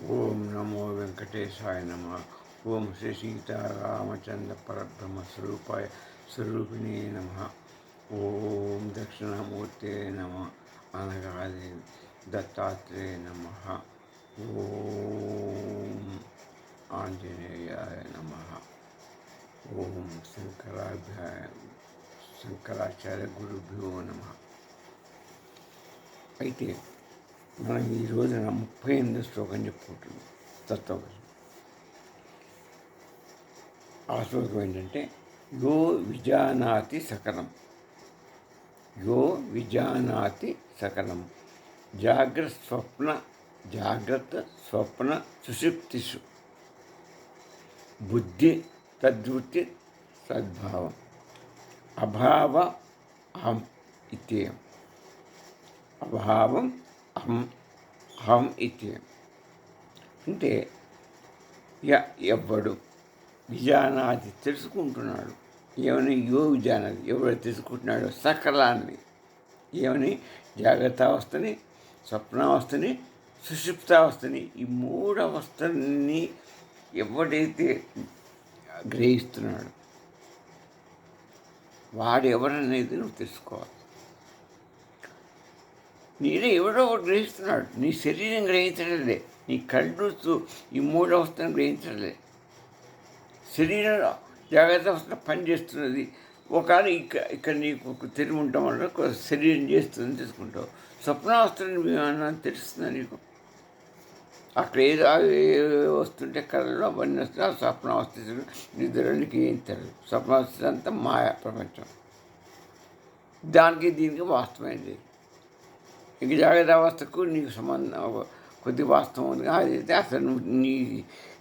ఓం నమో వెంకటేశాయ నమ. ఓం శ్రీ సీతారామచంద్ర పరబ్రహ్మ స్వరూపిణి నమ. ఓం దక్షిణామూర్తే నమ. అనగాది దత్తాత్రేయ నమ. ఓం ఆంజనేయాయ నమ. ఓం శంకరాచార్య గురుభ్యో నమ. అయితే మనం ఈ రోజున 38 శ్లోకం చెప్పుకుంటున్నాం తత్వవచనం. ఆ శ్లోకం ఏంటంటే యో విజానాతి సకలం, యో విజానాతి సకలం జాగ్రత్త స్వప్న సుషుప్తిషు బుద్ధి తద్వృత్తి సద్భావం అభావ అహం ఇత్యేయం, అభావం అహం ఇత్యేయం. అంటే ఎవ్వడు విజానాది తెలుసుకుంటున్నాడు, ఏమని యో విజానాది ఎవడు తెలుసుకుంటున్నాడో సకలాన్ని, ఏమని జాగ్రత్తావస్థని, స్వప్నావస్థని, సుషుప్తావస్థని, ఈ 3 అవస్థల్ని ఎవడైతే గ్రహిస్తున్నాడు వాడు ఎవరనేది నువ్వు తెలుసుకోవాలి. నీలో ఎవడో ఒకటి గ్రహిస్తున్నాడు. నీ శరీరం గ్రహించడలే, నీ కళ్ళు ఈ 3 అవస్థను గ్రహించడలే. శరీరం జాగ్రత్త అవస్థ పనిచేస్తున్నది. ఒకవేళ ఇక్కడ నీకు తెలివి ఉండటం వల్ల శరీరం చేస్తుందని తెలుసుకుంటావు. స్వప్నావస్థను తెలుస్తుందా నీకు? అక్కడ ఏదో వస్తుంటే కళలో అవన్నీ వస్తున్నా స్వప్నావస్థ నిద్రలోనికి ఏం తెలియదు. స్వప్నావస్థ అంతా మాయా ప్రపంచం, దానికి దీనికి వాస్తవమైనది. ఇంక జాగ్రత్త అవస్థకు నీకు సంబంధం కొద్ది వాస్తవం ఉంది. అదైతే అసలు నీ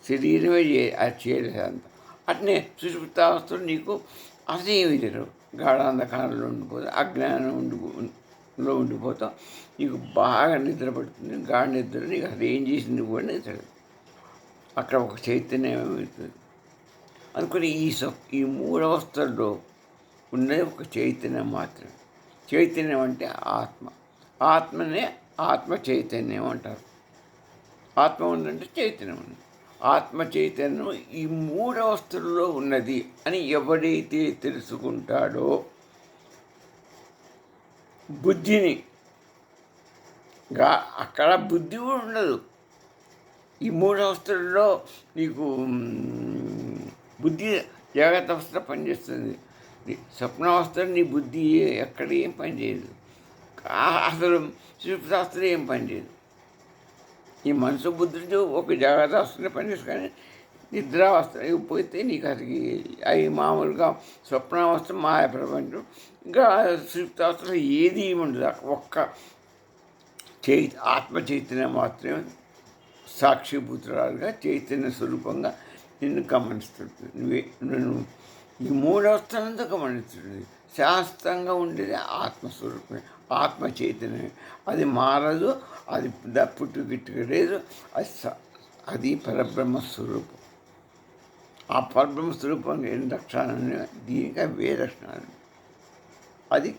శరీరమే అది చేయలేదు అంత. అట్నే సుషుప్తావస్థలో నీకు అసలు ఏమీ తెలియదు. గాఢాంధకారంలో ఉండిపోతావు, అజ్ఞానం లో ఉండిపోతావు. నీకు బాగా నిద్ర పడుతుంది. గాఢ నిద్ర నీకు అసలు ఏం చేసింది కూడా తెలియదు. అక్కడ ఒక చైతన్యం ఏమవుతుంది అనుకుని ఈ 3 అవస్థల్లో ఉన్నది ఒక చైతన్యం మాత్రమే. చైతన్యం అంటే ఆత్మ. ఆత్మనే ఆత్మ చైతన్యం అంటారు. ఆత్మ ఉందంటే చైతన్యం ఉంది. ఆత్మ చైతన్యం ఈ 3 అవస్థల్లో ఉన్నది అని ఎవడైతే తెలుసుకుంటాడో బుద్ధిని, అక్కడ బుద్ధి కూడా ఉండదు. ఈ 3 అవస్థల్లో నీకు బుద్ధి జాగ్రత్త అవస్థ పనిచేస్తుంది. స్వప్నావస్థలో నీ బుద్ధి ఎక్కడ ఏం పనిచేయదు. అసలు సుషుప్తావస్థలో ఏం పనిచేయదు. ఈ మనసు బుద్ధుడు ఒక జాగ్రత్త అవస్థనే పనిచేస్తుంది. కానీ నిద్రావస్థ పోతే నీకు అసలు అవి మామూలుగా స్వప్నావస్థ మాయ ప్రపంచం. ఇంకా సుషుప్తావస్థలో ఏది ఉండదు. ఒక్క ఆత్మ చైతన్యం మాత్రమే సాక్షిభూతురాలుగా చైతన్య స్వరూపంగా నిన్ను గమనిస్తుంది. నువ్వు ఈ 3 అవస్థలంతా గమనిస్తుంది. శాస్త్రంగా ఉండేది ఆత్మస్వరూపమే, ఆత్మ చైతన్యమే. అది మారదు, అది పుట్టుగిట్టుకు లేదు. అది పరబ్రహ్మ స్వరూపం. ఆ పరబ్రహ్మ స్వరూపం ఎన్ని లక్షణాలు, దీనికి అవే లక్షణాలు. అది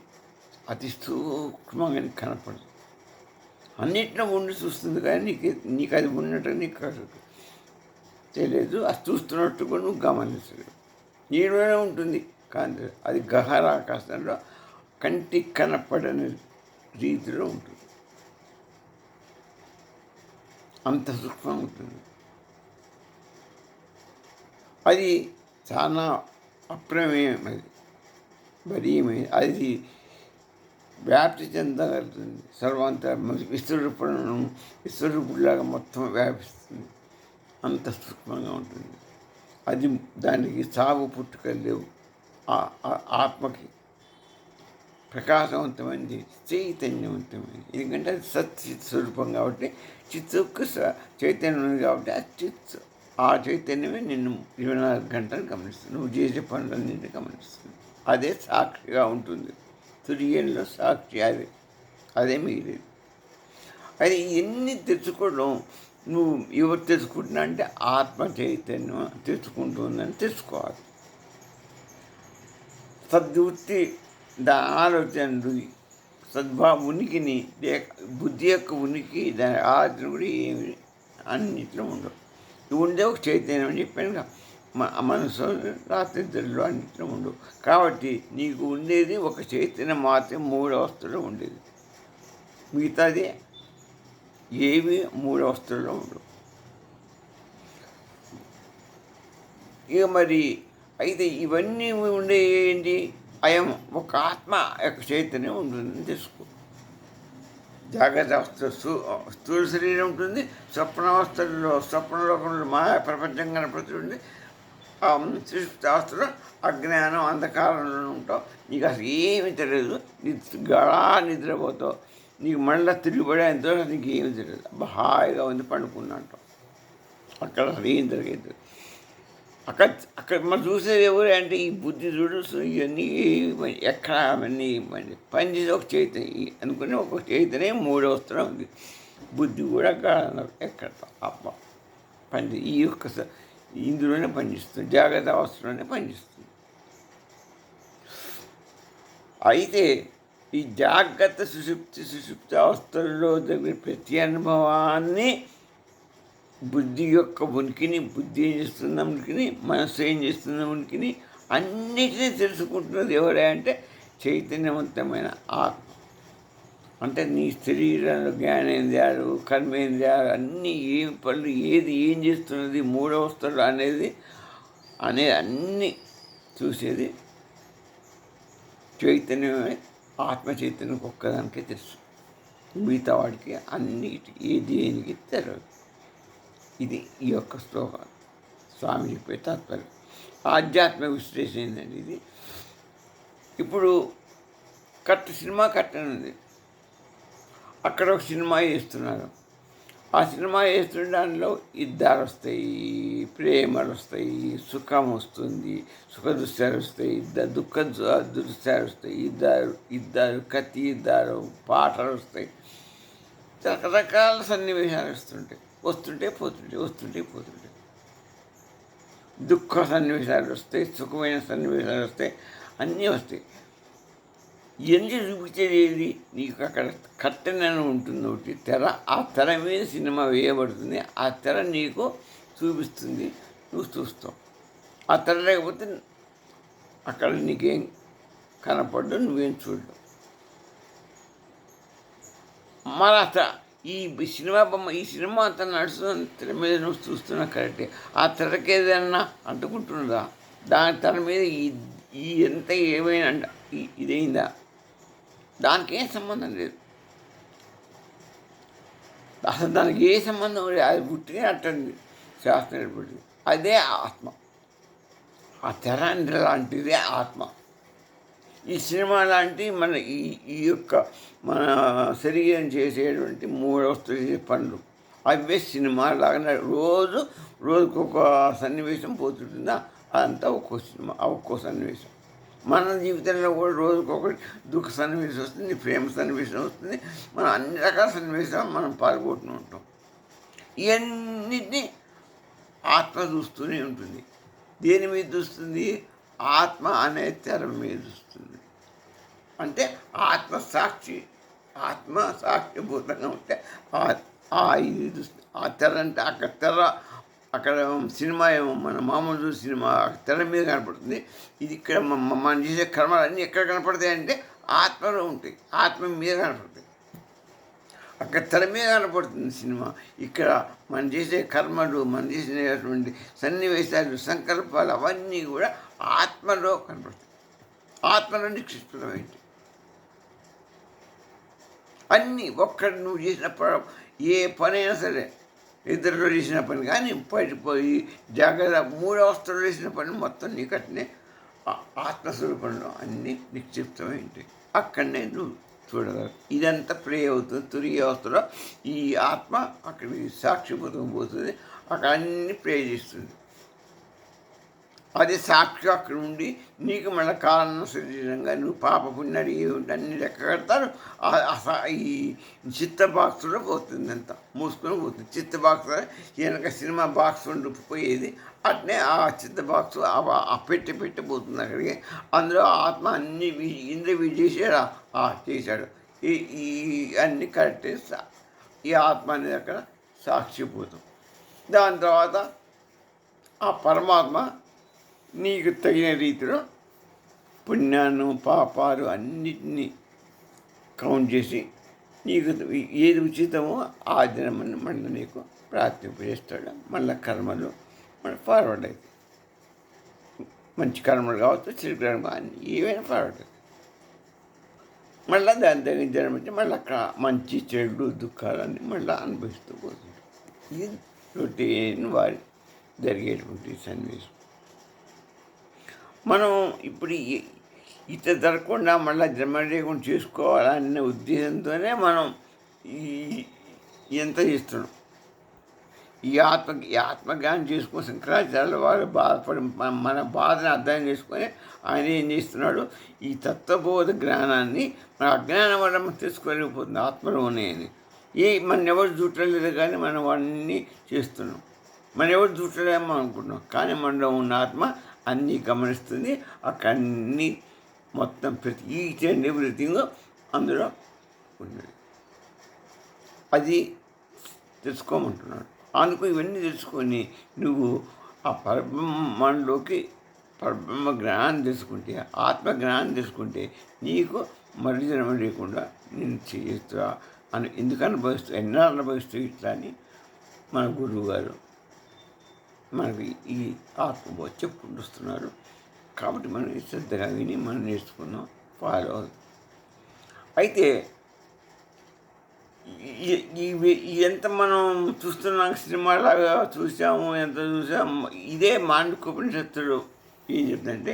అతి సూక్ష్మంగా కనపడదు. అన్నింటిలో ఉండి చూస్తుంది, కానీ నీకు అది ఉన్నట్టు నీకు తెలియదు. అది చూస్తున్నట్టు కూడా నువ్వు గమనించలేదు. నీలోనే ఉంటుంది, కానీ అది గహన ఆకాశంలో కంటికి కనపడని రీతిలో ఉంటుంది. అంత సూక్ష్మంగా ఉంటుంది. అది చాలా అప్రమేయమైనది, బలీయమైనది. అది వ్యాప్తి చెందగలుగుతుంది. సర్వంత విశ్వరూపులాగా మొత్తం వ్యాపిస్తుంది. అంత సూక్ష్మంగా ఉంటుంది. అది దానికి సాగు పుట్టుకలు లేవు. ఆత్మకి ప్రకాశవంతమైనది, చైతన్యవంతమైనది. ఎందుకంటే అది సచ్చిత్ స్వరూపం కాబట్టి, చిత్తుకు చైతన్యం ఉంది కాబట్టి ఆ చైతన్యమే నిన్ను 24 గంటలు గమనిస్తుంది. నువ్వు చేసే పనులన్నింటినీ గమనిస్తుంది. అదే సాక్షిగా ఉంటుంది. తుర్యంలో సాక్షి అదే మిగిలేదు. అది ఎన్ని తెచ్చుకోవడం, నువ్వు ఎవరు తెలుసుకుంటున్నా అంటే ఆత్మ చైతన్యం తెచ్చుకుంటుందని తెలుసుకోవాలి. సద్వృత్తి ఆలోచనలు, ఉనికిని, బుద్ధి యొక్క ఉనికి, దాని ఆలోచన కూడా ఏమి అన్నింటిలో ఉండవు. ఉండే ఒక చైతన్యం అని చెప్పాను. మనసు రాత్రిలో అన్నింటిలో ఉండవు. కాబట్టి నీకు ఉండేది ఒక చైతన్యం మాత్రం మూడు అవస్థలో ఉండేది. మిగతాది ఏవి మూడు అవస్థల్లో ఉండవు. ఇక మరి అయితే ఇవన్నీ ఉండే ఏంటి? అయం ఒక ఆత్మ యొక్క చైతన్యం ఉంటుందని తెలుసుకో. జాగ్రత్త అవస్థ స్థూల శరీరం ఉంటుంది, స్వప్నావస్థల్లో స్వప్నలోకంలో మాయా ప్రపంచం కనపడుతుంది, సుషుప్తావస్థలో అజ్ఞానం అంధకారంలో ఉంటావు. నీకు అసలు ఏమీ తెలియదు. నీ గళా నిద్రపోతావు. నీకు మళ్ళీ తిరిగిపడేంతో నీకు ఏమీ తెలియదు. హాయిగా ఉంది పండుకున్నా అంటావు. అక్కడ అసలు ఏం జరిగేది అక్కడ మనం చూసేది ఎవరు అంటే ఈ బుద్ధి చూడు. ఇవన్నీ ఎక్కడ అవన్నీ పని చేసే ఒక చైతన్యం అనుకుని ఒక చైతన్యం మూడో వస్త్రం ఉంది. బుద్ధి కూడా ఎక్కడ ఆత్మ పని ఈ యొక్క ఇందులోనే పనిచేస్తుంది, జాగ్రత్త అవస్థలోనే పనిచేస్తుంది. అయితే ఈ జాగ్రత్త సుషుప్తి అవస్థల్లో దగ్గర ప్రతి అనుభవాన్ని బుద్ధి యొక్క ఉనికిని, బుద్ధి ఏం చేస్తున్న ఉనికిని, మనస్సు ఏం చేస్తున్న ఉనికిని అన్నిటినీ తెలుసుకుంటున్నది ఎవరే అంటే చైతన్యవంతమైన ఆత్మ. అంటే నీ శరీరంలో జ్ఞానేంద్రియాలు, కర్మేంద్రియాలు అన్నీ ఏం పనులు ఏం చేస్తున్నది మూడవ అవస్థలు అనేది అన్నీ చూసేది చైతన్యమే. ఆత్మ చైతన్యం ఒక్కదానికే తెలుసు. మిగతా వాడికి అన్నిటికీ దేనికి తెలియదు. ఇది ఈ యొక్క శ్లోకాలు స్వామి చెప్పే తాత్పర్యం. ఆధ్యాత్మిక విశ్లేషణ ఏంటండి ఇది. ఇప్పుడు సినిమా కట్టనుంది. అక్కడ ఒక సినిమా చేస్తున్నారు. ఆ సినిమా చేస్తున్న దానిలో యుద్ధాలు వస్తాయి, ప్రేమలు వస్తాయి, సుఖం వస్తుంది, సుఖ దృశ్యాలు వస్తాయి, దుఃఖ దృశ్యాలు వస్తాయి, యుద్ధాలు కత్తి యుద్ధాలు, పాటలు వస్తాయి, రకరకాల సన్నివేశాలు వస్తుంటే పోతుంటాయి. దుఃఖ సన్నివేశాలు వస్తాయి, సుఖమైన సన్నివేశాలు వస్తాయి, అన్నీ వస్తాయి. ఎందుకు చూపించేది ఏది? నీకు అక్కడ కర్టెన్ అని ఉంటుంది ఒకటి తెర. ఆ తెర మీద సినిమా వేయబడుతుంది. ఆ తెర నీకు చూపిస్తుంది, నువ్వు చూస్తావు. ఆ తెర లేకపోతే అక్కడ నీకేం కనపడ్డు, నువ్వేం చూడవు. మరి అసలు ఈ సినిమా బొమ్మ, ఈ సినిమా అంతా నడుస్తున్న తెర మీద నువ్వు చూస్తున్నా కరెక్టే. ఆ తెరకి ఏదన్నా అంటుకుంటున్నదా? దాని తెర మీద ఈ ఎంత ఏమైనా ఇదైందా? దానికి ఏం సంబంధం లేదు. అసలు దానికి ఏ సంబంధం లేదు. అది పుట్టినే అట్టండి శాస్త్రం ఏర్పడింది. అదే ఆత్మ. ఆ తెర లాంటిదే ఆత్మ. ఈ సినిమా లాంటి ఈ యొక్క మన శరీరం చేసేటువంటి మూడవస్తులు చేసే పనులు అవే సినిమా లాగా రోజుకొక సన్నివేశం పోతుంటుందా? అదంతా ఒక్కో సినిమా, ఒక్కో సన్నివేశం. మన జీవితంలో కూడా రోజుకొకటి దుఃఖ సన్నివేశం వస్తుంది, ప్రేమ సన్నివేశం వస్తుంది. మనం అన్ని రకాల సన్నివేశాలు మనం పాల్గొంటూ ఉంటాం. ఇవన్నిటినీ ఆత్మ చూస్తూనే ఉంటుంది. దేని మీద చూస్తుంది? ఆత్మ అనే తెర మీద చూస్తుంది. అంటే ఆత్మ సాక్షిభూతంగా ఉంటే ఇది చూస్తుంది. ఆ తెర అంటే అక్కడ సినిమా ఏమో మన మామూలు సినిమా తెర మీద కనపడుతుంది. ఇది ఇక్కడ మనం చేసే కర్మలు అన్నీ ఎక్కడ కనపడతాయి అంటే ఆత్మలో ఉంటాయి, ఆత్మ మీద కనపడతాయి. అక్కడ తెర మీద కనపడుతుంది సినిమా. ఇక్కడ మనం చేసే కర్మలు, మనం చేసినటువంటి సన్నివేశాలు, సంకల్పాలు అవన్నీ కూడా ఆత్మలో కనపడతాయి. ఆత్మలో నిక్షిప్తమైంది. అన్నీ ఒక్కడు నువ్వు చేసిన ఏ పనైనా సరే, ఇద్దరిలో చేసిన పని కానీ పడిపోయి జాగ్రత్త మూడు అవస్థలు చేసిన పని మొత్తం నీకట్నే ఆత్మస్వరూపంలో అన్నీ నిక్షిప్తమై ఉంటాయి. అక్కడనే నువ్వు చూడగలరు. ఇదంతా ప్రే అవుతుంది. తురియ అవస్థలో ఈ ఆత్మ అక్కడికి సాక్షిభూతం పోతుంది. అక్కడ అన్నీ ప్రే చేస్తుంది. అది సాక్షి అక్కడ ఉండి నీకు మళ్ళీ కారణ శరీరంగా నువ్వు పాప పుణ్యాలు ఏమిటి అన్ని లెక్క కడతారు. ఈ చిత్త బాక్స్లో పోతుంది, అంతా మూసుకొని పోతుంది. చిత్త బాక్స్ వెనక సినిమా బాక్స్ ఉండిపోయేది అట్నే ఆ చిత్త బాక్స్ పెట్టి పోతుంది అక్కడికి. అందులో ఆత్మ అన్ని ఇంద్రియ చేసాడు, చేశాడు. ఈ అన్ని కరెక్టే. ఈ ఆత్మ అనేది అక్కడ సాక్షిభూతం. దాని తర్వాత ఆ పరమాత్మ నీకు తగిన రీతిలో పుణ్యాన్ని పాపాలు అన్నిటినీ కౌంట్ చేసి నీకు ఏది ఉచితమో ఆ జన్మని మళ్ళీ నీకు ప్రాప్తింపజేస్తాడు. మళ్ళీ కర్మలు మళ్ళీ ఫార్వర్డ్ అవుతాయి. మంచి కర్మలు కావచ్చు, చెడు కర్మ అన్నీ ఏవైనా ఫార్వర్డ్ అవుతాయి. మళ్ళీ దాని తగిన జన్మించి మళ్ళీ అక్కడ మంచి చెడు దుఃఖాలన్నీ మళ్ళీ అనుభవిస్తూ పోతుంది. ఇది రొటీన్ వారి జరిగేటువంటి సన్నివేశం. మనం ఇప్పుడు ఇత జరగకుండా మళ్ళీ జన్మ లేకుండా చేసుకోవాలనే ఉద్దేశంతోనే మనం ఎంత చేస్తున్నాం. ఈ ఆత్మజ్ఞానం చేసుకుని శంకరాచార్యుల వారు బాధపడి మన బాధను అర్థం చేసుకొని ఆయన ఏం చేస్తున్నాడు, ఈ తత్వబోధ జ్ఞానాన్ని మన అజ్ఞానం వల్ల మనం తెలుసుకోలేకపోతుంది ఆత్మలోనే అని. మన ఎవరు చూడలేదు కానీ మనం అన్నీ చేస్తున్నాం. మనం ఎవరు చూడలేమో అనుకుంటున్నాం, కానీ మనలో ఉన్న ఆత్మ అన్నీ గమనిస్తుంది. అక్కడ అన్నీ మొత్తం ప్రతి ఈచ్ అండ్ ఎవ్రీథింగ్ అందులో ఉన్నది. అది తెలుసుకోమంటున్నాడు. అందుకు ఇవన్నీ తెలుసుకొని నువ్వు ఆ పరబ్రహ్మంలోకి పరబ్రహ్మ జ్ఞానం తెలుసుకుంటే, ఆత్మ జ్ఞానం తెలుసుకుంటే నీకు మళ్ళీ జన్మ లేకుండా నేను చేస్తా అని ఎందుకు అనుభవిస్తూ ఎన్నో అనుభవిస్తూ ఇట్లా అని మన గురువు గారు మనకి ఈ ఆత్మబోధ చెప్పుకుంటూ వస్తున్నారు. కాబట్టి మనం శ్రద్ధగా విని మనం నేర్చుకున్నాం, ఫాలో అవుతాం. అయితే ఎంత మనం చూస్తున్నాం, సినిమాలాగా చూసాము, ఎంత చూసాము. ఇదే మాండుకోపనిషత్తుడు ఏం చెప్తుందంటే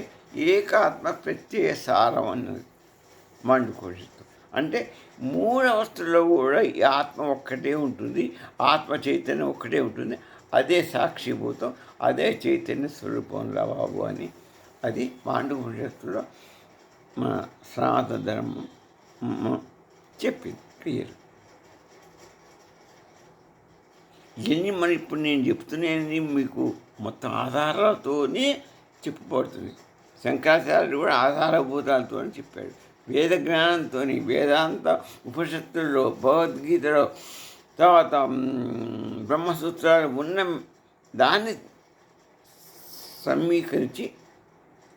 ఏకాత్మ ప్రత్యయ సారం అన్నది మాండుకోపనిషత్తు. అంటే మూడు అవస్థల్లో కూడా ఈ ఆత్మ ఒక్కటే ఉంటుంది, ఆత్మ చైతన్యం ఒక్కటే ఉంటుంది. అదే సాక్షిభూతం, అదే చైతన్య స్వరూపంలో బాబు అని అది మాండుకోపనిషత్తులో మన సనాతన ధర్మం చెప్పింది క్లియర్. ఇవన్నీ మనం ఇప్పుడు నేను చెప్తున్నాయని మీకు మొత్తం ఆధారాలతోనే చెప్పబడుతుంది. శంకరాచార్యుడు కూడా ఆధారభూతాలతో చెప్పాడు. వేద జ్ఞానంతో, వేదాంత ఉపనిషత్తుల్లో, భగవద్గీతలో, తర్వాత బ్రహ్మసూత్రాలు ఉన్న దాన్ని సమీకరించి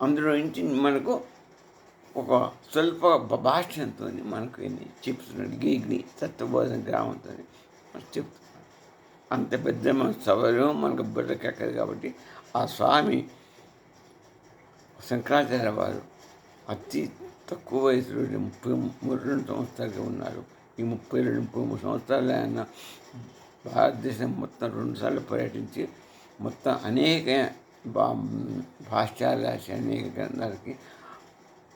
అందులో నుంచి మనకు ఒక స్వల్ప భాష్యంతో మనకు చెప్తున్నాడు. గీగ్ని తత్వబోధన గ్రామంతో మనకు చెప్తున్నాడు. అంత పెద్ద మన సభలో మనకు బుర్రకెక్కదు. కాబట్టి ఆ స్వామి శంకరాచార్య వారు అతి తక్కువ వయసులో 32 సంవత్సరాలుగా ఉన్నారు. ఈ 32-33 సంవత్సరాలు ఆయన భారతదేశం మొత్తం 2 సార్లు పర్యటించి మొత్తం అనేక భాష్యాలు రాసి అనేక గ్రంథాలకి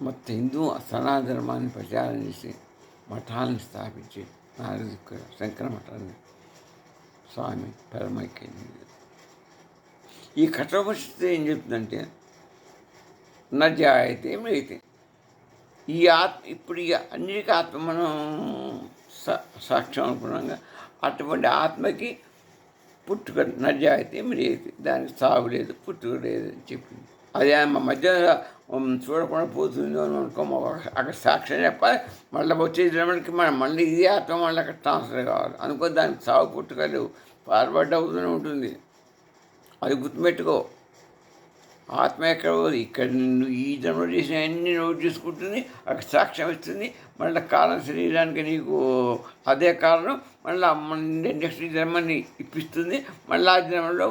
మొత్తం హిందూ సనాతనధర్మాన్ని ప్రచారం చేసి మఠాలను స్థాపించి శంకర మఠాన్ని స్వామి పరమైక్యం. ఈ కఠోపనిషత్తు ఏం చెప్తుందంటే నజాయితే మ్రియతే. ఈ ఇప్పుడు ఇక అన్నిటికీ ఆత్మ మనం సాక్ష్యం అనుకున్నాగా, అటువంటి ఆత్మకి పుట్టుక నజాయితే మ్రియతే, దానికి సాగు లేదు, పుట్టుక లేదు అని చెప్పింది. అది మా మధ్య చూడకుండా పోతుందో అని అనుకో, అక్కడ సాక్ష్యం చెప్పాలి. మళ్ళీ వచ్చే జన్మకి మనం మళ్ళీ ఇదే ఆత్మ మళ్ళీ అక్కడ ట్రాన్స్ఫర్ కావాలి అనుకో. దానికి సాగు పుట్టుకలు ఫార్వర్డ్ అవుతూనే ఉంటుంది. అది గుర్తుపెట్టుకో. ఆత్మ ఎక్కడ పోదు, ఇక్కడ నిన్ను ఈ జన్మ చేసిన అన్ని నోట్ చేసుకుంటుంది, అక్కడ సాక్ష్యం ఇస్తుంది. మళ్ళీ కాలం శరీరానికి నీకు అదే కారణం, మళ్ళీ నెక్స్ట్ జన్మని ఇప్పిస్తుంది. మళ్ళీ ఆ జన్మలో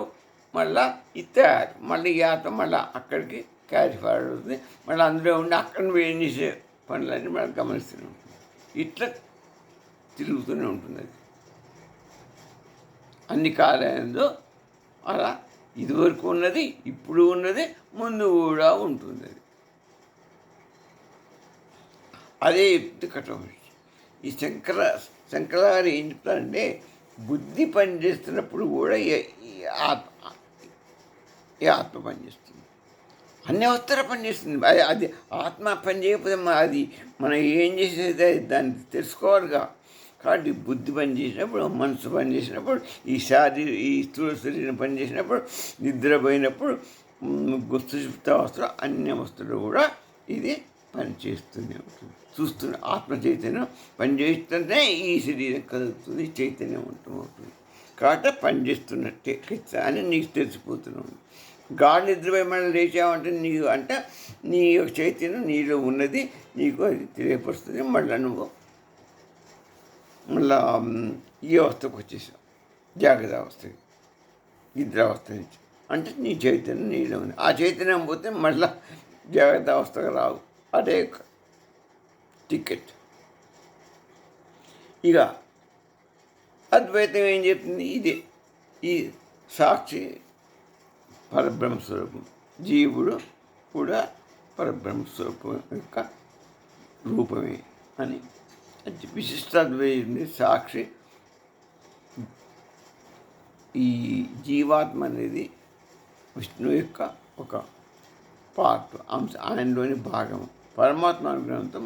మళ్ళీ ఇస్తే మళ్ళీ ఈ ఆత్మ మళ్ళీ అక్కడికి క్యారీ ఫార్వర్డ్ అవుతుంది. మళ్ళీ అందులో ఉండి అక్కడ ఏం చేసే పనులన్నీ మనం గమనిస్తూనే ఉంటుంది. ఇట్లా తిరుగుతూనే ఉంటుంది. అది అన్ని కాలంలో అలా ఇదివరకు ఉన్నది, ఇప్పుడు ఉన్నది, ముందు కూడా ఉంటుంది. అదే యుక్తి కఠోపనిషత్తు. ఈ శంకరాచార్య ఏం చెప్తారంటే బుద్ధి పనిచేస్తున్నప్పుడు కూడా ఈ ఆత్మ పనిచేస్తుంది, అన్ని అవస్థలు పనిచేస్తుంది. అది ఆత్మ పని చేయకపోతే అది మనం ఏం చేసేది దాన్ని తెలుసుకోవాలిగా. కాబట్టి బుద్ధి పనిచేసినప్పుడు, మనసు పనిచేసినప్పుడు, ఈ స్థూల శరీరం పనిచేసినప్పుడు, నిద్రపోయినప్పుడు, సుషుప్త అవస్థలు అన్ని అవస్థలు కూడా ఇది పనిచేస్తూనే ఉంటుంది. చూస్తున్న ఆత్మ చైతన్యం పనిచేస్తుంటే ఈ శరీరం కదులుతుంది, చైతన్యం ఉంటుంది. కాబట్టి పనిచేస్తున్నట్టే అని నీకు తెలిసిపోతున్నావు. గాఢ నిద్రపై మళ్ళీ లేచావంటే నీకు అంటే నీ యొక్క చైతన్యం నీలో ఉన్నది, నీకు అది తెలియపరుస్తుంది. మళ్ళీ నువ్వు మళ్ళా ఈ అవస్థకు వచ్చేసావు, జాగ్రత్త అవస్థకి, నిద్రావస్థ నుంచి. అంటే నీ చైతన్యం నీలో ఉంది. ఆ చైతన్యం పోతే మళ్ళీ జాగ్రత్త అవస్థకు రావు. అదే టికెట్. ఇక అద్వైతం ఏం చెప్తుంది? ఇదే ఈ సాక్షి పరబ్రహ్మస్వరూపం, జీవుడు కూడా పరబ్రహ్మస్వరూపం యొక్క రూపమే అని విశిష్టాద్వైతం. సాక్షి ఈ జీవాత్మ అనేది విష్ణువు యొక్క ఒక పార్ట్, అంశ, ఆయనలోని భాగం. పరమాత్మ అనుగ్రహంతో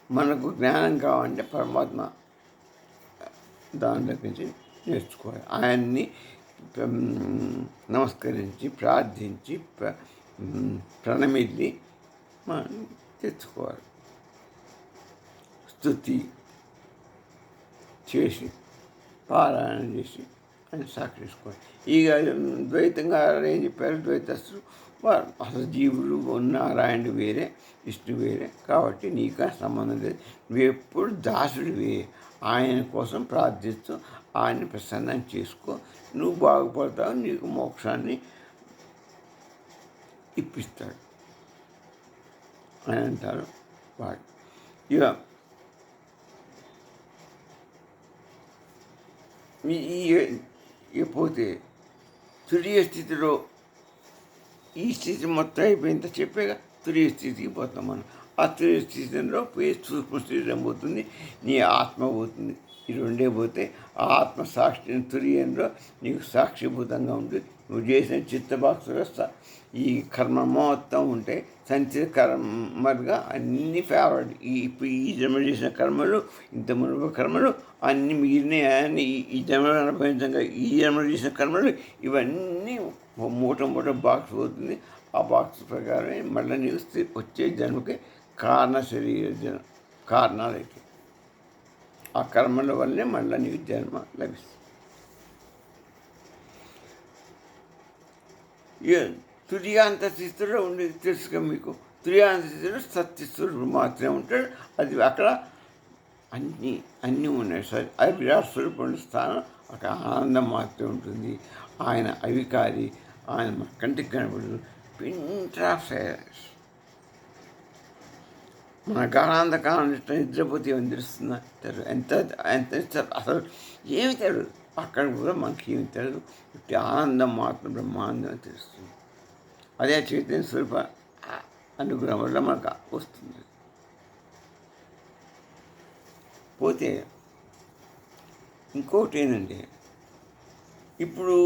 మనకు జ్ఞానం కావాలంటే పరమాత్మ దాంట్లో నుంచి నేర్చుకోవాలి. ఆయన్ని నమస్కరించి ప్రార్థించి ప్రణమిల్లి మనం తెచ్చుకోవాలి. స్తుతి చేసి పారాయణ చేసి అని సాక్షించుకోవాలి. ఇక ద్వైతంగా ఏం చెప్పారు? ద్వైతస్తులు వారు అసలు జీవుడు నారాయణుడు వేరే, విష్ణు వేరే, కాబట్టి నీకు సంబంధం లేదు. నువ్వు ఎప్పుడు దాసుడివే. ఆయన కోసం ప్రార్థిస్తూ ఆయన్ని ప్రసన్నం చేసుకో, నువ్వు బాగుపడతావు, నీకు మోక్షాన్ని ఇప్పిస్తాడు అని అంటారు వాడు. ఇక పోతే తురియ స్థితిలో ఈ స్థితి మొత్తం అయిపోయింత చెప్పేగా తురియ స్థితికి పోతాం మనం. ఆ తురియ స్థితిలో పోయి సూక్ష్మ శరీరం పోతుంది, నీ ఆత్మ పోతుంది. ఈ రెండే పోతే ఆ ఆత్మ సాక్షి తురియంలో నీకు సాక్షిభూతంగా ఉంటుంది. నువ్వు చేసిన చిత్తబాక్స్ వ్యవస్థ ఈ కర్మ మొత్తం ఉంటే సంచిత కర్మలుగా అన్ని ఫేవరెట్. ఇప్పుడు ఈ జన్మ చేసిన కర్మలు, ఇంత మునుపు కర్మలు అన్నీ మిగిలిన అన్ని ఈ జన్మలో అనుభవించగా ఈ జన్మ చేసిన కర్మలు ఇవన్నీ మూట బాక్స్ పోతుంది. ఆ బాక్స్ ప్రకారమే మళ్ళీ నీకు వచ్చే జన్మకి కారణ శరీర కారణాలు అయితే ఆ కర్మల వల్లే మళ్ళీ నీకు జన్మ లభిస్తుంది. తుర్యాంత స్థితిలో ఉండేది తెలుసుగా మీకు. తుర్యాంత స్థితిలో సత్యస్వరూపుడు మాత్రమే ఉంటాడు. అది అక్కడ అన్నీ ఉన్నాయి. సరే, అది విరాట్ స్వరూపుడు స్థానం, అక్కడ ఆనందం మాత్రమే ఉంటుంది. ఆయన అవికారి, ఆయన మన కంటికి కనబడదు. పింట్ ఆఫ్ సైలెన్స్. మన గాఢాంధకాలం నిద్రపోతే ఏమని తెలుస్తుందా? తెలియదు. ఎంత అసలు ఏమి తెలియదు. అక్కడ కూడా మనకి ఏమి తెలియదు. ఆనందం మాత్రం బ్రహ్మానందం తెలుస్తుంది. అదే చైతన్య స్వరూప అనుగ్రహం వల్ల మనకు వస్తుంది. పోతే ఇంకొకటి ఏంటంటే, ఇప్పుడు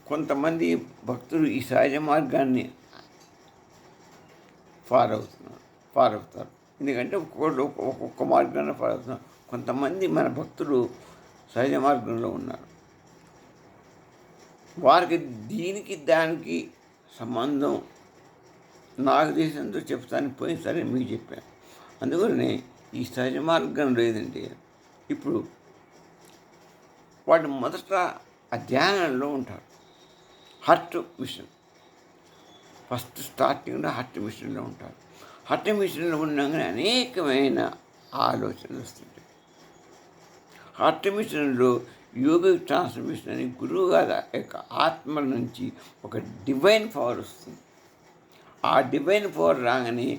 కొంతమంది భక్తులు ఈ సహజ మార్గాన్ని ఫాలో అవుతారు. ఎందుకంటే ఒక్కొక్క మార్గాన్ని ఫాలో అవుతున్నారు. కొంతమంది మన భక్తులు సహజ మార్గంలో ఉన్నారు. వారికి దీనికి దానికి సంబంధం నాకు తెలిసినంత చెప్తాను, పోయినసారి మీకు చెప్పాను. అందువల్లనే ఈ సహజ మార్గం లేదంటే ఇప్పుడు వాడు మొదట ఆ ధ్యానంలో ఉంటారు. హార్ట్ మిషన్ ఫస్ట్ స్టార్టింగ్లో హార్ట్ మిషన్లో ఉంటారు. హార్ట్ మిషన్లో ఉండగానే అనేకమైన ఆలోచనలు వస్తుంటాయి. హార్ట్ మిషన్లో యోగిక్ ట్రాన్స్మిషన్ అని గురువు గారి యొక్క ఆత్మ నుంచి ఒక డివైన్ పవర్ వస్తుంది. ఆ డివైన్ పవర్ రాగానే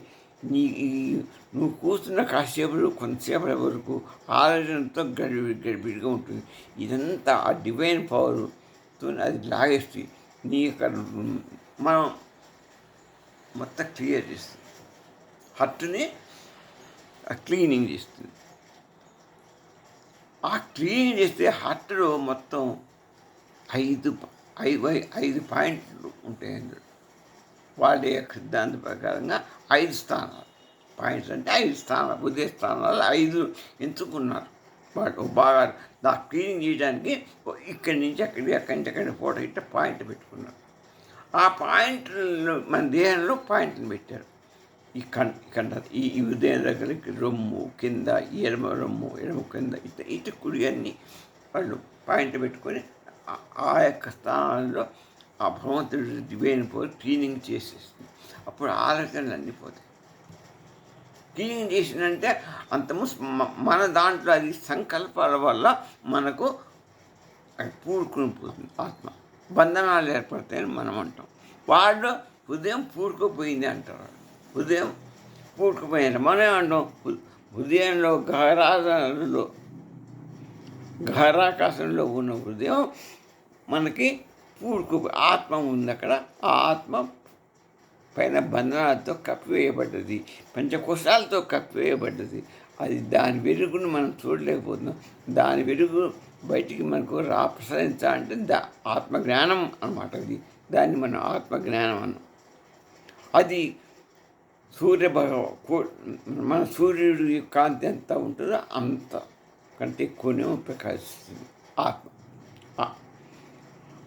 నువ్వు కూర్చున్న కాసేపు కొంతసేపటి వరకు ఆలోచనతో గడిబిడిగా ఉంటుంది. ఇదంతా ఆ డివైన్ పవర్తో అది లాగేస్తుంది. నీ యొక్క మనం మొత్తం క్లియర్ చేస్తుంది. హార్ట్ని క్లీనింగ్ చేస్తుంది. ఆ క్లీనింగ్ చేస్తే హార్ట్లో మొత్తం ఐదు పాయింట్లు ఉంటాయి. అందులో వాళ్ళ యొక్క సిద్ధాంత ప్రకారంగా 5 స్థానాలు. పాయింట్స్ అంటే 5 స్థానాలు, ఉదయ స్థానాలు 5 ఎంచుకున్నారు. వాడు బాగా దా క్లీనింగ్ చేయడానికి ఇక్కడి నుంచి అక్కడి నుంచి అక్కడి ఫోటో ఇట్లా పాయింట్ పెట్టుకున్నారు. ఆ పాయింట్లు మన దేహంలో పాయింట్లు పెట్టారు. ఈ ఈ ఉదయం దగ్గరికి రొమ్ము కింద, ఎడమ రొమ్ము ఎడమ కింద ఇటు కుడి అన్నీ వాళ్ళు పాయింట్ పెట్టుకొని ఆ యొక్క స్థానాల్లో ఆ భగవంతుడి డివైన్ పవర్ క్లీనింగ్ చేసేస్తుంది. అప్పుడు ఆలోచనలు అన్నీ పోతాయి. క్లీనింగ్ చేసిందంటే అంతము మన దాంట్లో అది సంకల్పాల వల్ల మనకు అది పూడుకుని పోతుంది. ఆత్మ బంధనాలు ఏర్పడతాయని మనం అంటాం. వాళ్ళు హృదయం పూడుకుపోయింది అంటారు. హృదయం పూడుకుపోయింది మనం ఏమంటాం? హృదయంలో ఘరాకాశంలో ఉన్న హృదయం మనకి ఆత్మ ఉంది అక్కడ. ఆ ఆత్మ పైన బంధనాలతో కప్పివేయబడ్డది, పంచకోశాలతో కప్పివేయబడ్డది. అది దాని వెలుగును మనం చూడలేకపోతున్నాం. దాని వెలుగు బయటికి మనకు ప్రసరించాలంటే ఆత్మజ్ఞానం అన్నమాట. దాన్ని మనం ఆత్మజ్ఞానం అన్నాం. అది మన సూర్యుడి కాంతి ఎంత ఉంటుందో అంత కంటే ఎక్కువనే ప్రకాశిస్తుంది ఆత్మ.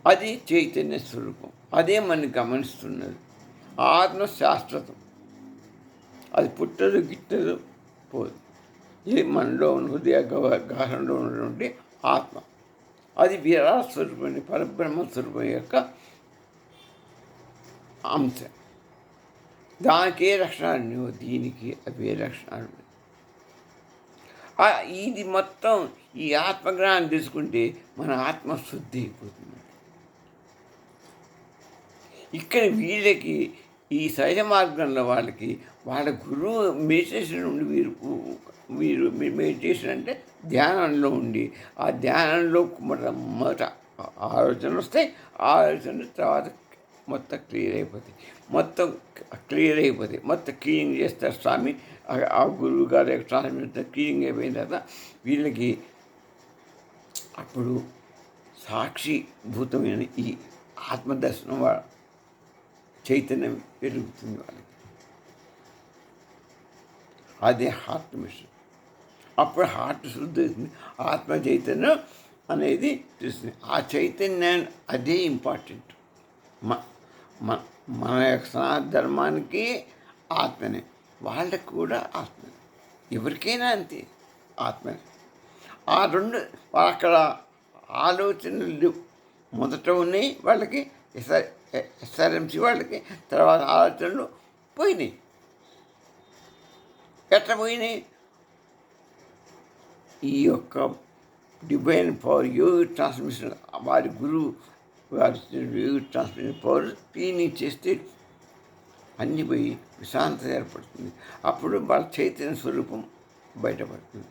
అది చైతన్య స్వరూపం. అదే మనం గమనిస్తున్నది. ఆత్మ శాశ్వతం. అది పుట్టదు, గిట్టదు, పోదు. ఇది మనలో ఉన్న హృదయ గహనంలో ఉన్నటువంటి ఆత్మ. అది విరాట్ స్వరూపం, పరబ్రహ్మ స్వరూపం యొక్క అంశ. దానికే లక్షణాలు, దీనికి అవే లక్షణాలు. ఇది మొత్తం ఈ ఆత్మజ్ఞానం తీసుకుంటే మన ఆత్మ శుద్ధి అయిపోతుంది. ఇక్కడ వీళ్ళకి ఈ సహజ మార్గంలో వాళ్ళ గురువు మెడిటేషన్ నుండి వీరు మెడిటేషన్ అంటే ధ్యానంలో ఉండి ఆ ధ్యానంలో మొదట ఆలోచనలు వస్తాయి. ఆ ఆలోచనలు తర్వాత మొత్తం క్లియర్ అయిపోతాయి. మొత్తం క్లీనింగ్ చేస్తారు స్వామి. ఆ గురువు గారి యొక్క స్వామి క్లీనింగ్ అయిపోయిన తర్వాత వీళ్ళకి అప్పుడు సాక్షిభూతమైన ఈ ఆత్మదర్శనం చైతన్యం పెరుగుతుంది వాళ్ళకి. అదే హార్ట్ మిషన్. అప్పుడు హార్ట్ శుద్ధి అవుతుంది. ఆత్మ చైతన్యం అనేది తెలుస్తుంది. ఆ చైతన్యం అదే ఇంపార్టెంట్. మన యొక్క సనాతన ధర్మానికి ఆత్మనే, వాళ్ళకు కూడా ఆత్మనే, ఎవరికైనా అంతే ఆత్మనే. ఆ రెండు అక్కడ ఆలోచనలు మొదట ఉన్నాయి వాళ్ళకి, ఎస్ఆర్ఎంసి వాళ్ళకి. తర్వాత ఆలోచనలు పోయినాయి. ఎట్లా పోయినాయి? ఈ యొక్క డివైన్ పవర్, యోగి ట్రాన్స్మిషన్, వారి గురువు వారి యోగి ట్రాన్స్మిషన్ పవర్ క్లీనింగ్ చేస్తే అన్నీ పోయి ప్రశాంతత ఏర్పడుతుంది. అప్పుడు వాళ్ళ చైతన్య స్వరూపం బయటపడుతుంది.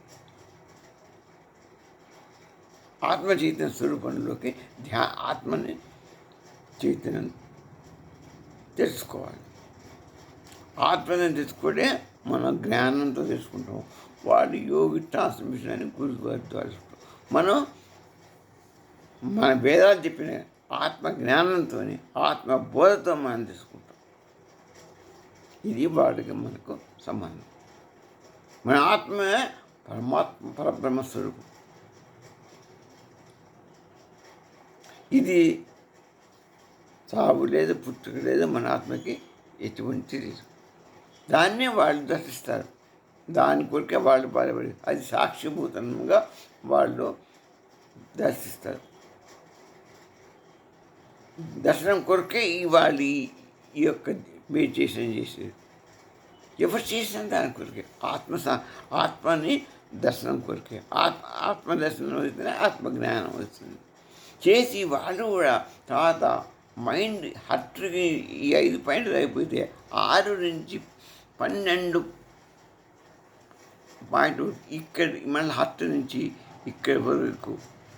ఆత్మ చైతన్య స్వరూపంలోకి ఆత్మని చైతన్యం తెలుసుకోవాలి. ఆత్మని తెలుసుకుంటే మనం జ్ఞానంతో తెలుసుకుంటాం. వాళ్ళు యోగి ట్రాన్స్మిషన్ అని గురువు ద్వారా మనం మన వేదాలు చెప్పిన ఆత్మ జ్ఞానంతో, ఆత్మ బోధతో మనం తెలుసుకుంటాం. ఇది వాడికి మనకు సంబంధం. మన ఆత్మ పరబ్రహ్మ స్వరూపం. ఇది చావు లేదు, పుట్టుక లేదు. మన ఆత్మకి ఎటువంటి లేదు. దాన్నే వాళ్ళు దర్శిస్తారు. దాని కొరికే వాళ్ళు బాధపడి అది సాక్షిభూతంగా వాళ్ళు దర్శిస్తారు. దర్శనం కొరకే వాళ్ళు ఈ యొక్క మెడిటేషన్ చేసేది. ఎవరు చేసిన దాని కొరికే ఆత్మని దర్శనం కొరికే. ఆత్మ దర్శనం అవుతుంది, ఆత్మజ్ఞానం అవుతుంది. చేసి వాళ్ళు కూడా తర్వాత మైండ్ హర్ట్కి ఈ 5 పాయింట్లు అయిపోతే 6 నుంచి 12 పాయింట్ ఇక్కడ మళ్ళీ హర్ట్ నుంచి ఇక్కడి వరకు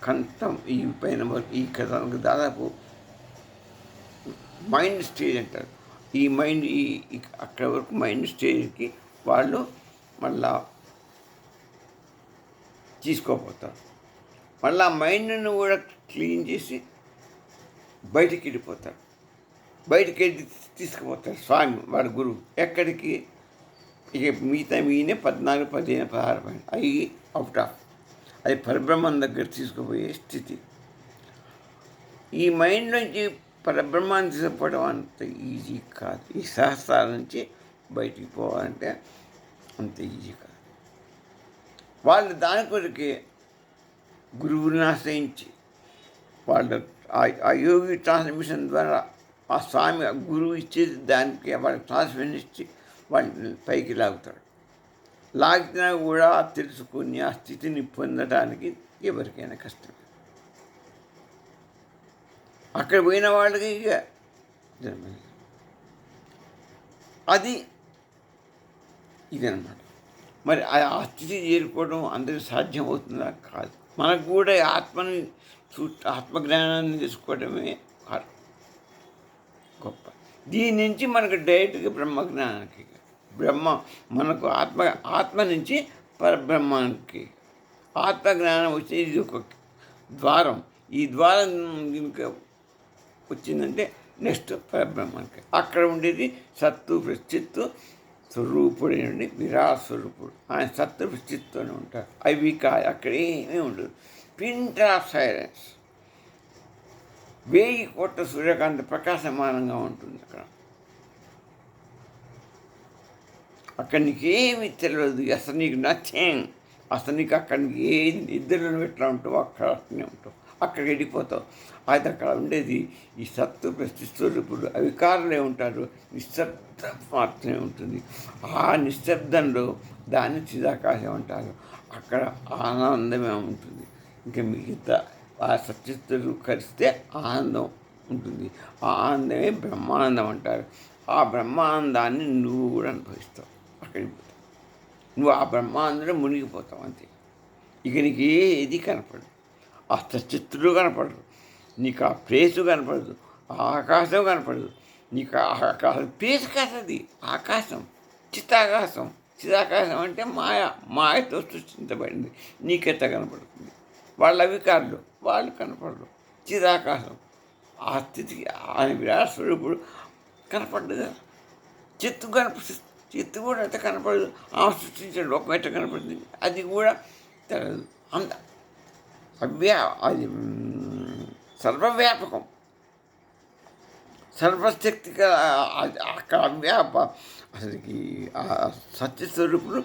కంఠం ఈ పైన వరకు ఇక్కడ దాదాపు మైండ్ స్టేజ్ అంటారు. ఈ మైండ్ అక్కడ వరకు మైండ్ స్టేజ్కి వాళ్ళు మళ్ళా తీసుకోపోతారు. మళ్ళీ ఆ మైండ్ను కూడా క్లీన్ చేసి బయటికి వెళ్ళిపోతారు. బయటికి వెళ్ళి తీసుకుపోతారు స్వామి వాడి గురువు. ఎక్కడికి? ఇక మిగతా ఈయన 14, 15, 16 పాయింట్ అవి అవుట్ ఆఫ్. అది పరబ్రహ్మం దగ్గర తీసుకుపోయే స్థితి. ఈ మైండ్ నుంచి పరబ్రహ్మాన్ని తీసుకుపోవడం అంత ఈజీ కాదు. ఈ సహస్రాల నుంచి బయటికి పోవాలంటే అంత ఈజీ కాదు. వాళ్ళు దాని కొరకే గురువుని ఆశ్రయించి వాళ్ళ ఆ యోగి ట్రాన్స్మిషన్ ద్వారా ఆ స్వామి ఆ గురువు ఇచ్చేది దానికి వాళ్ళకి ట్రాన్స్మిషన్ ఇచ్చి వాళ్ళని పైకి లాగుతాడు. లాగినా కూడా తెలుసుకుని ఆ స్థితిని పొందడానికి ఎవరికైనా కష్టం. అక్కడ పోయిన వాళ్ళకి ఇక అది ఇదనమాట. మరి ఆ స్థితి చేరుకోవడం అందరికీ సాధ్యమవుతుందా? కాదు. మనకు కూడా ఆత్మని ఆత్మజ్ఞానాన్ని తీసుకోవడమే గొప్ప. దీని నుంచి మనకు డైరెక్ట్గా బ్రహ్మజ్ఞానానికి, మనకు ఆత్మ నుంచి పరబ్రహ్మానికి ఆత్మజ్ఞానం వచ్చి ఇది ఒక ద్వారం. ఈ ద్వారం ఇంకా వచ్చిందంటే నెక్స్ట్ పరబ్రహ్మానికి. అక్కడ ఉండేది సత్తు చిత్తు స్వరూపుడేనండి, విరాట్ స్వరూపుడు. ఆయన సత్తు చిత్తూనే ఉంటారు. అవి కాదు, అక్కడ ఏమీ ఉండదు. పింట్ ఆఫ్ సైలెన్స్. 1000 కోట్ల సూర్యకాంతి ప్రకాశమానంగా ఉంటుంది అక్కడ నీకేమీ తెలియదు. అసలు నీకు నథింగ్. అసలు నీకు అక్కడ ఏది నిద్రలో ఎట్లా ఉంటావు అక్కడ అట్లనే ఉంటావు. అక్కడికి వెళ్ళిపోతావు. అయితే అక్కడ ఉండేది ఈ సత్తు ప్రతిస్వరూపుడు అవికారులే ఉంటారు. నిశ్శబ్దం మాత్రమే ఉంటుంది. ఆ నిశ్శబ్దంలో దాన్ని చిదాకాశం అంటారు. అక్కడ ఆనందమే ఉంటుంది. ఇంకా మిగతా ఆ సత్యస్థులు కలిస్తే ఆనందం ఉంటుంది. ఆ ఆనందమే బ్రహ్మానందం అంటారు. ఆ బ్రహ్మానందాన్ని నువ్వు కూడా అనుభవిస్తావు. అక్కడికి పోతావు. నువ్వు ఆ బ్రహ్మానందంలో మునిగిపోతావు అంతే. ఇక నీకు ఏది కనపడదు. ఆ సచిత్రుడు కనపడదు, నీకు ఆ ప్లేసు కనపడదు, ఆ ఆకాశం కనపడదు. నీకు ఆ ఆకాశం ప్లేస్ కాదది. ఆకాశం చిత్తాకాశం. చిదాకాశం అంటే మాయతో సృష్టించబడింది. నీకెంత కనపడుతుంది. వాళ్ళ అవికారులు, వాళ్ళు కనపడరు. చిదాకాశం ఆ స్థితికి ఆయన విరాట్ స్వరూపుడు కనపడ్డదు కదా. చిత్తు కూడా ఎంత కనపడదు. ఆమె సృష్టించిన లోకం ఎట్ట కనపడుతుంది, అది కూడా తెలియదు. అంత అది సర్వవ్యాపకం, సర్వశక్తిగా అక్కడ అసలుకి ఆ సత్యస్వరూపుడు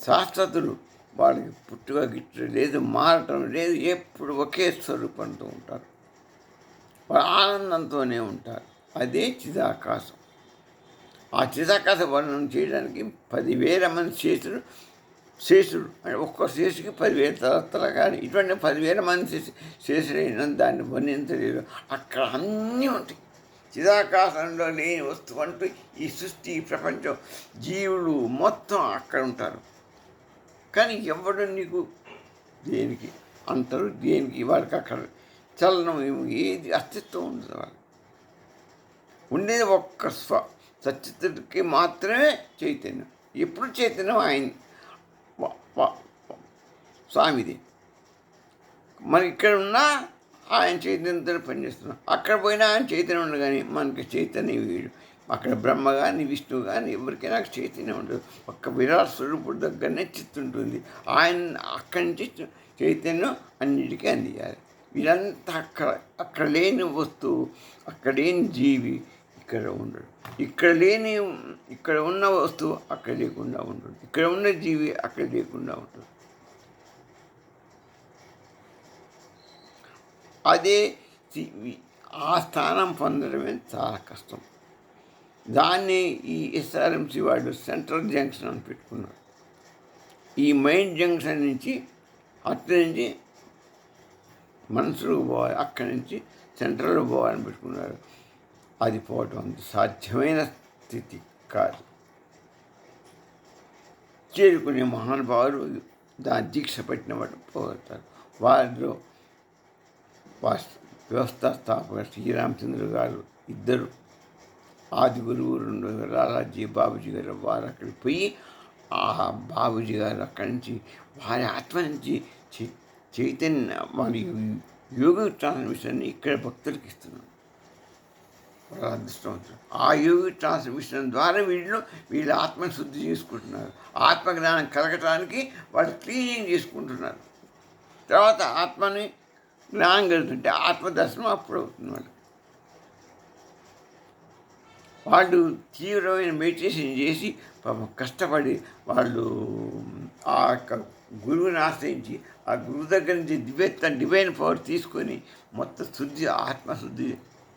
శాశ్వతుడు. వాళ్ళకి పుట్టుక గిట్టు లేదు, మారటం లేదు. ఎప్పుడు ఒకే స్వరూపంతో ఉంటారు. వాళ్ళు ఆనందంతోనే ఉంటారు. అదే చిదాకాశం. ఆ చిదాకాశ వర్ణనం చేయడానికి 10,000 మంది శేషుడు అంటే ఒక్క శేషుకి 10,000 తలతల. కానీ ఇటువంటి 10,000 మంది శేషుడైన దాన్ని వర్ణించలేదు. అక్కడ అన్నీ ఉంటాయి. చిదాకాశంలో లేని వస్తువు అంటూ ఈ సృష్టి, ఈ ప్రపంచం, జీవులు మొత్తం అక్కడ ఉంటారు. కానీ ఎవడు నీకు దేనికి అంటారు, దేనికి వాళ్ళకి అక్కడ చలనం ఏది అస్తిత్వం ఉండదు. వాళ్ళు ఉండేది ఒక్క సచిత్తుడికి మాత్రమే చైతన్యం. ఎప్పుడు చైతన్యం ఆయన స్వామిది. మరి ఇక్కడ ఉన్నా ఆయన చైతన్యంతో పనిచేస్తున్నాం. అక్కడ పోయినా ఆయన చైతన్యం ఉండదు. కానీ మనకి చైతన్యం వీడు. అక్కడ బ్రహ్మ కానీ విష్ణువు కానీ ఎవరికైనా చైతన్యం ఉండదు. ఒక్క విరాట్ స్వరూపుడు దగ్గరనే చిత్తుంటుంది. ఆయన అక్కడి నుంచి చైతన్యం అన్నిటికీ అందియాలి. వీళ్ళంతా అక్కడ లేని వస్తువు, అక్కడ లేని జీవి ఇక్కడ ఉండడు. ఇక్కడ ఉన్న వస్తువు అక్కడ లేకుండా ఉండదు. ఇక్కడ ఉన్న జీవి అక్కడ లేకుండా ఉంటుంది. అదే ఆ స్థానం పొందడమే చాలా కష్టం. దాన్ని ఈ ఎస్ఆర్ఎంసి వాళ్ళు సెంట్రల్ జంక్షన్ అని పెట్టుకున్నారు. ఈ మైండ్ జంక్షన్ నుంచి అక్కడి నుంచి మనసులకు పోవాలి, అక్కడి నుంచి సెంట్రల్కి పోవాలని పెట్టుకున్నారు. అది పోవటం అంత సాధ్యమైన స్థితి కాదు. చేరుకునే మహానుభావులు దాని దీక్ష పెట్టిన వాడు పోగలుగుతారు. వారిలో వ్యవస్థా స్థాపక శ్రీరామచంద్ర గారు ఇద్దరు, ఆది గురువు లాలాజీ బాబుజీ గారు. వారు అక్కడికి పోయి ఆ బాబుజీ గారు అక్కడి నుంచి వారి ఆత్మ నుంచి చైతన్య వారి యోగ ట్రాన్స్మిషన్ని ఇక్కడ భక్తులకు ఇస్తున్నారు. వాళ్ళ అదృష్టవంతులు. ఆ యోగ ట్రాన్స్మిషన్ ద్వారా వీళ్ళ ఆత్మని శుద్ధి చేసుకుంటున్నారు. ఆత్మజ్ఞానం కలగటానికి వాళ్ళు క్లీనింగ్ చేసుకుంటున్నారు. తర్వాత ఆత్మని జ్ఞానం కలుగుతుంటే ఆత్మదర్శనం అప్పుడు అవుతుంది. వాళ్ళు తీవ్రమైన మెడిటేషన్ చేసి పాపం కష్టపడి వాళ్ళు ఆ యొక్క గురువుని ఆశ్రయించి ఆ గురువు దగ్గర నుంచి డివైన్ పవర్ తీసుకొని మొత్తం శుద్ధి, ఆత్మశుద్ధి,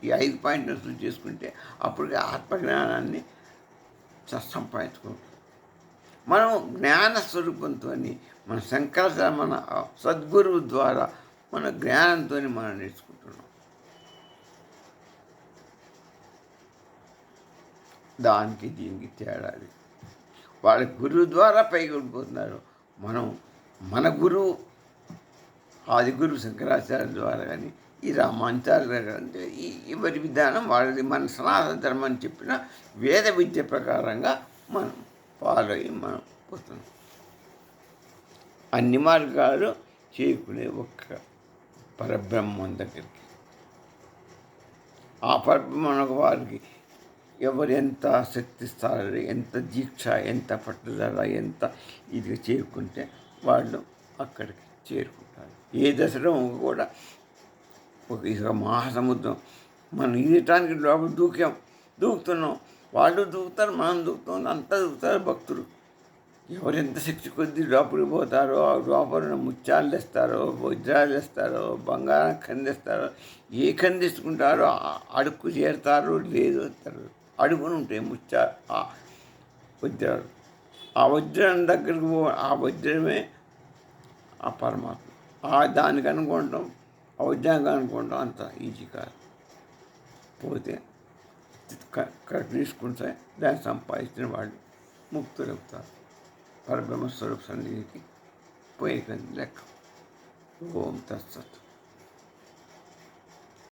ఈ 5 పాయింట్లను శుద్ధి చేసుకుంటే అప్పటికి ఆత్మజ్ఞానాన్ని సంపాదించుకుంటాం. మనం జ్ఞాన స్వరూపంతో మన శంకరాచార్య మన సద్గురువు ద్వారా మన జ్ఞానంతో మనం నేర్చుకుంటున్నాం. దానికి దీనికి తేడాది. వాళ్ళ గురువు ద్వారా పైకి వెళ్ళిపోతున్నారు. మనం మన గురువు ఆది గురువు శంకరాచార్య ద్వారా కానీ ఈ రామానుజాచార్య కానీ ఎవరి విధానం వాళ్ళది. మన సనాతన ధర్మం చెప్పిన వేద విద్య ప్రకారంగా మనం ఫాలో అయ్యి మనం పోతున్నాం. అన్ని మార్గాలు చేరుకునే ఒక్క పరబ్రహ్మం దగ్గరికి. ఆ పరబ్రహ్మం వారికి ఎవరు ఎంత శక్తిస్తారు, ఎంత దీక్ష, ఎంత పట్టుదల, ఎంత ఇది చేరుకుంటే వాళ్ళు అక్కడికి చేరుకుంటారు. ఏ దశలో కూడా ఇక మహాసముద్రం మనం ఈదటానికి లోపల దూకుతున్నాం. వాళ్ళు దూకుతారు, మనం దూకుతాం, అంతా దూకుతారు భక్తులు. ఎవరెంత శక్తి కొద్దీ లోపలికి పోతారో, లోపల ముత్యాలు తెస్తారో, వజ్రాలు తెస్తారో, బంగారం ఖండిస్తారో, ఏ ఖందించుకుంటారో అడుక్కు చేరుతారో లేదో అడుగుని ఉంటాయి వజ్రాలు. ఆ వజ్రం దగ్గరికి ఆ వజ్రమే ఆ పరమాత్మ. దానికి అనుకుంటాం, ఆ వజ్రానికి అనుకుంటాం, అంత ఈజీ కాదు. పోతే తీసుకుంటే దాన్ని సంపాదించిన వాళ్ళు ముక్తులవుతారు. పరబ్రహ్మ స్వరూప సన్నిధికి పోయే లెక్క. ఓం తత్సత్.